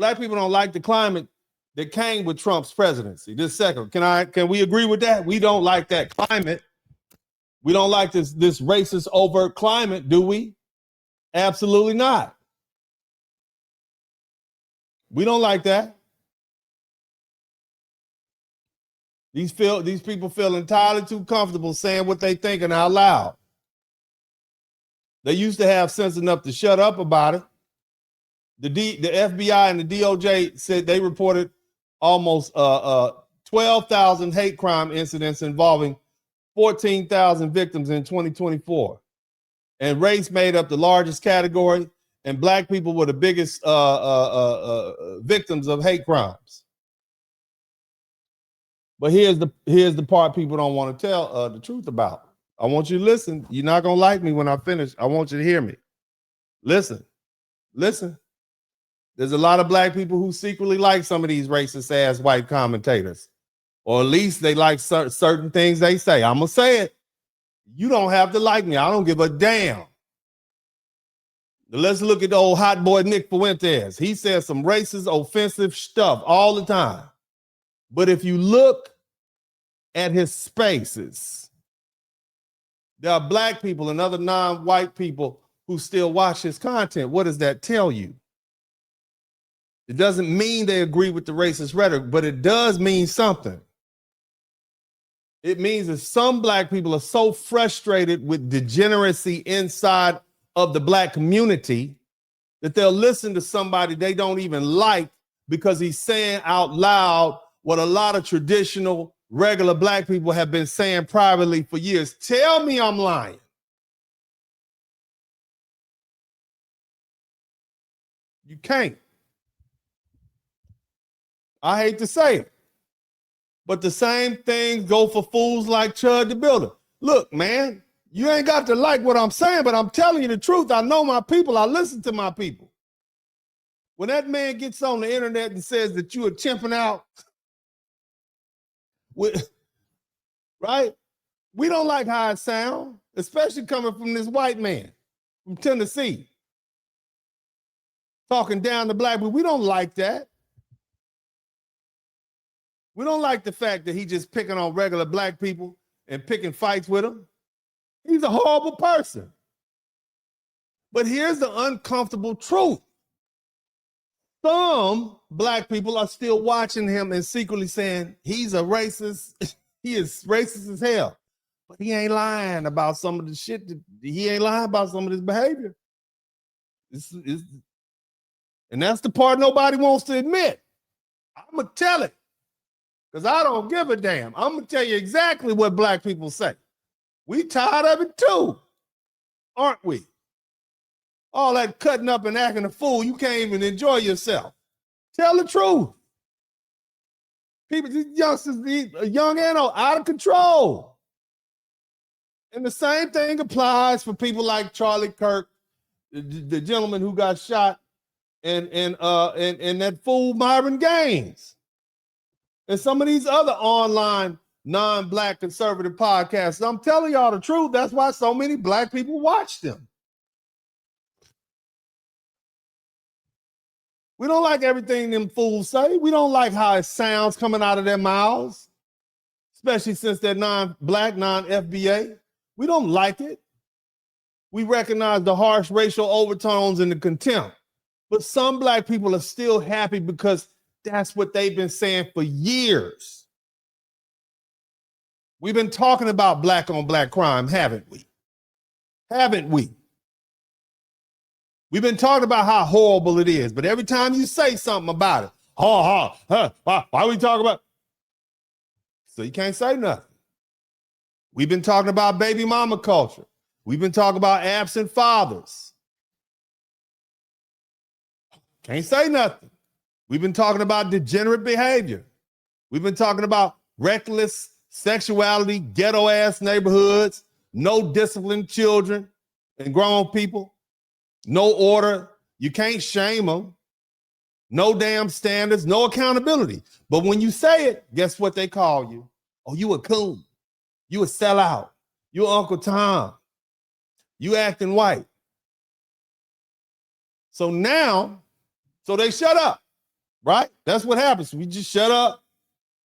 Black people don't like the climate that came with Trump's presidency. This second, can we agree with that? We don't like that climate. We don't like this racist overt climate, do we? Absolutely not. We don't like that. These people feel entirely too comfortable saying what they thinking out loud. They used to have sense enough to shut up about it. The FBI and the DOJ said they reported almost 12,000 hate crime incidents involving 14,000 victims in 2024. And race made up the largest category, and black people were the biggest victims of hate crimes. But here's the part people don't want to tell the truth about. I want you to listen. You're not going to like me when I finish. I want you to hear me. Listen. There's a lot of black people who secretly like some of these racist ass white commentators, or at least they like certain things they say. I'm going to say it. You don't have to like me. I don't give a damn. Let's look at the old hot boy Nick Fuentes. He says some racist, offensive stuff all the time. But if you look at his spaces, there are black people and other non-white people who still watch his content. What does that tell you? It doesn't mean they agree with the racist rhetoric, but it does mean something. It means that some black people are so frustrated with degeneracy inside of the black community that they'll listen to somebody they don't even like because he's saying out loud what a lot of traditional, regular black people have been saying privately for years. Tell me I'm lying. You can't. I hate to say it, but the same things go for fools like Chud the Builder. Look, man, you ain't got to like what I'm saying, but I'm telling you the truth. I know my people. I listen to my people. When that man gets on the internet and says that you are chimping out, right? We don't like how it sounds, especially coming from this white man from Tennessee, talking down to black people. We don't like that. We don't like the fact that he just picking on regular black people and picking fights with them. He's a horrible person. But here's the uncomfortable truth. Some black people are still watching him and secretly saying he's a racist. He is racist as hell. But he ain't lying about some of the shit. He ain't lying about some of this behavior. And that's the part nobody wants to admit. I'm going to tell it because I don't give a damn. I'm going to tell you exactly what black people say. We tired of it too, aren't we? All that cutting up and acting a fool, you can't even enjoy yourself. Tell the truth. People, these youngsters, young and old, out of control. And the same thing applies for people like Charlie Kirk, the gentleman who got shot, and that fool Myron Gaines. And some of these other online non-black conservative podcasts. I'm telling y'all the truth. That's why so many black people watch them. We don't like everything them fools say. We don't like how it sounds coming out of their mouths, especially since they're non-black, non-FBA. We don't like it. We recognize the harsh racial overtones and the contempt. But some black people are still happy because that's what they've been saying for years. We've been talking about black on black crime, haven't we? Haven't we? We've been talking about how horrible it is, but every time you say something about it, why we talking about? So you can't say nothing. We've been talking about baby mama culture. We've been talking about absent fathers. Can't say nothing. We've been talking about degenerate behavior. We've been talking about reckless sexuality, ghetto ass neighborhoods, no disciplined children and grown people. No order. You can't shame them. No damn standards, no accountability. But when you say it, guess what they call you? Oh, you a coon. You a sellout. You Uncle Tom. You acting white. So now, so they shut up. right? That's what happens. We just shut up.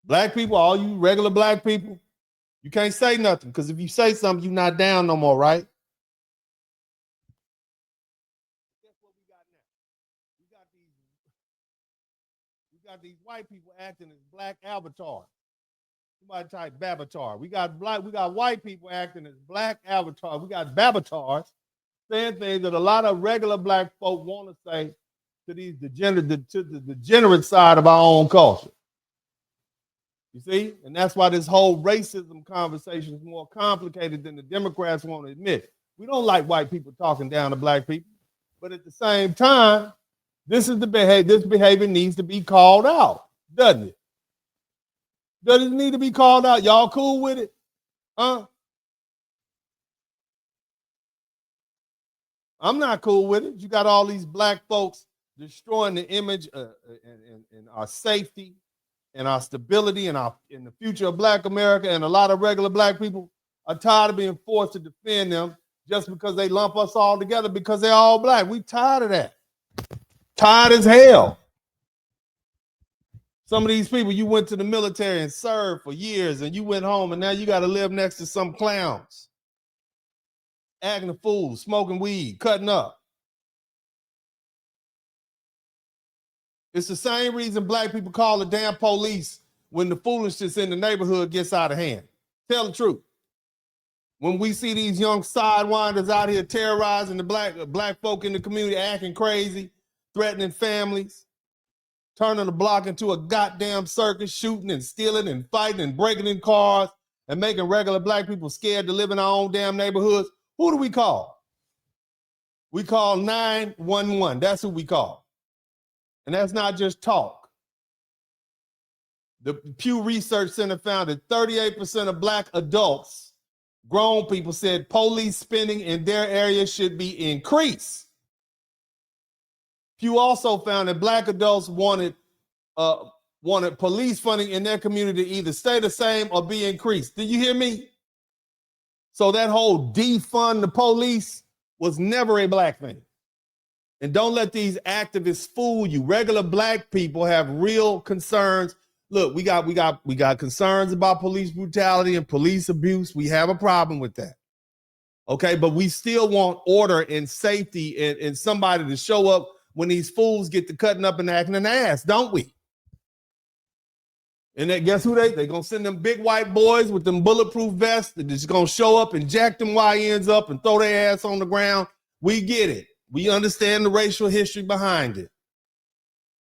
Black people, all you regular black people, you can't say nothing because if you say something, you're not down no more, right? Guess what we got now? We got these white people acting as black avatars. Somebody type Babatar. We got white people acting as black avatars. We got Babatars saying things that a lot of regular black folk want to say to these degenerate side of our own culture. You see? And that's why this whole racism conversation is more complicated than the Democrats want to admit. We don't like white people talking down to black people, but at the same time, this behavior needs to be called out, doesn't it? Does it need to be called out? Y'all cool with it? Huh? I'm not cool with it. You got all these black folks destroying the image and our safety and our stability and in the future of black America, and a lot of regular black people are tired of being forced to defend them just because they lump us all together because they're all black. We tired of that. Tired as hell. Some of these people, you went to the military and served for years and you went home and now you got to live next to some clowns. Acting a fool, smoking weed, cutting up. It's the same reason black people call the damn police when the foolishness in the neighborhood gets out of hand. Tell the truth. When we see these young sidewinders out here terrorizing the black folk in the community, acting crazy, threatening families, turning the block into a goddamn circus, shooting and stealing and fighting and breaking in cars and making regular black people scared to live in our own damn neighborhoods, who do we call? We call 911. That's who we call. And that's not just talk. The Pew Research Center found that 38% of black adults, grown people, said police spending in their area should be increased. Pew also found that black adults wanted police funding in their community to either stay the same or be increased. Did you hear me? So that whole defund the police was never a black thing. And don't let these activists fool you. Regular black people have real concerns. Look, we got concerns about police brutality and police abuse. We have a problem with that. Okay, but we still want order and safety and somebody to show up when these fools get to cutting up and acting an ass, don't we? And then guess who they're going to send them big white boys with them bulletproof vests that just going to show up and jack them YNs up and throw their ass on the ground. We get it. We understand the racial history behind it.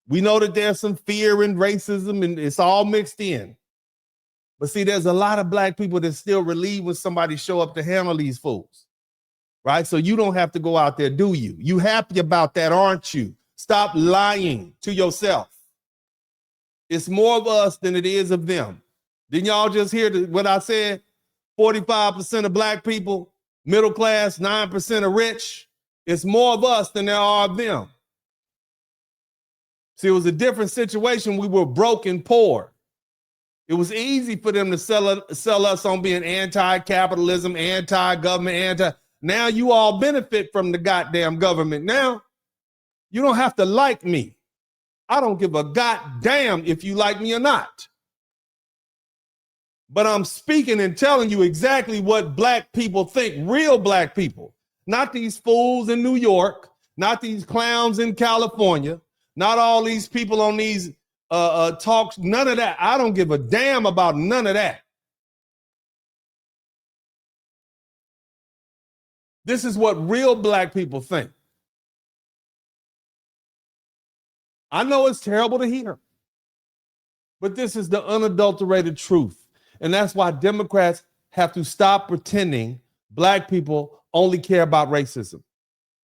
We know that there's some fear and racism and it's all mixed in. But see, there's a lot of black people that still relieve when somebody show up to handle these fools. Right? So you don't have to go out there, do you? You happy about that, aren't you? Stop lying to yourself. It's more of us than it is of them. Didn't y'all just hear what I said? 45% of black people, middle class, 9% are rich. It's more of us than there are of them. See, it was a different situation. We were broke and poor. It was easy for them to sell us on being anti-capitalism, anti-government, Now you all benefit from the goddamn government. Now you don't have to like me. I don't give a goddamn if you like me or not. But I'm speaking and telling you exactly what black people think, real black people, not these fools in New York, not these clowns in California, not all these people on these talks, none of that. I don't give a damn about none of that. This is what real black people think. I know it's terrible to hear, but this is the unadulterated truth. And that's why Democrats have to stop pretending black people only care about racism.